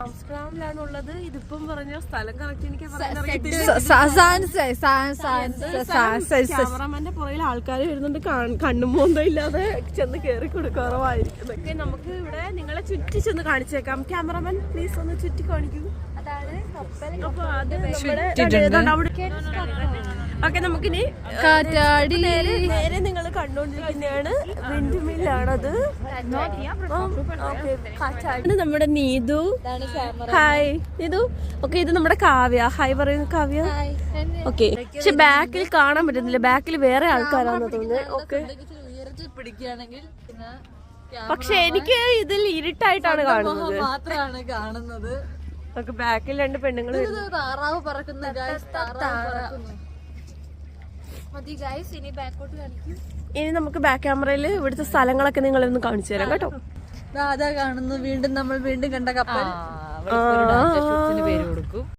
ആംസ്റ്റർഡാമിലാണുള്ളത്. ഇതിപ്പം പറഞ്ഞ സ്ഥലം കറക്റ്റ് എനിക്ക് ക്യാമറമാന്റെ പുറകിൽ ആൾക്കാർ വരുന്നുണ്ട്. കണ്ണും മോന്തം ഇല്ലാതെ ചെന്ന് കയറി കൊടുക്കാറുമായിരിക്കും. ഇതൊക്കെ നമുക്ക് ഇവിടെ നിങ്ങളെ ചുറ്റി ചെന്ന് കാണിച്ചേക്കാം. ക്യാമറമാൻ പ്ലീസ് ഒന്ന് ചുറ്റി കാണിക്കൂ. അപ്പൊ അത് ഓക്കെ, നമുക്കിനി കാറ്റാടി നേരെ നിങ്ങൾ കണ്ടോണ്ടിരിക്കുന്നതാണ് വിൻഡ് മില്ലാണത്. നമ്മുടെ നീതു. ഹായ് നീതു. ഓക്കെ, ഇത് നമ്മുടെ കാവ്യ. ഹായ് പറയുന്നു കാവ്യ. ഓക്കെ, പക്ഷെ ബാക്കിൽ കാണാൻ പറ്റുന്നില്ല. ബാക്കിൽ വേറെ ആൾക്കാരാണെന്ന് തോന്നുന്നത്. ഓക്കെ, പക്ഷെ എനിക്ക് ഇതിൽ ഇരുട്ടായിട്ടാണ് കാണുന്നത്. നമുക്ക് ബാക്കിൽ രണ്ട് പെണ്ണുങ്ങൾ. താറാവ് പറക്കുന്നു. ഇനി നമുക്ക് ബാക്ക് ക്യാമറയിൽ ഇവിടുത്തെ സ്ഥലങ്ങളൊക്കെ നിങ്ങളൊന്ന് കാണിച്ചു തരാം കേട്ടോ. അതാ കാണുന്നു. വീണ്ടും നമ്മൾ വീണ്ടും കണ്ട കപ്പൽ.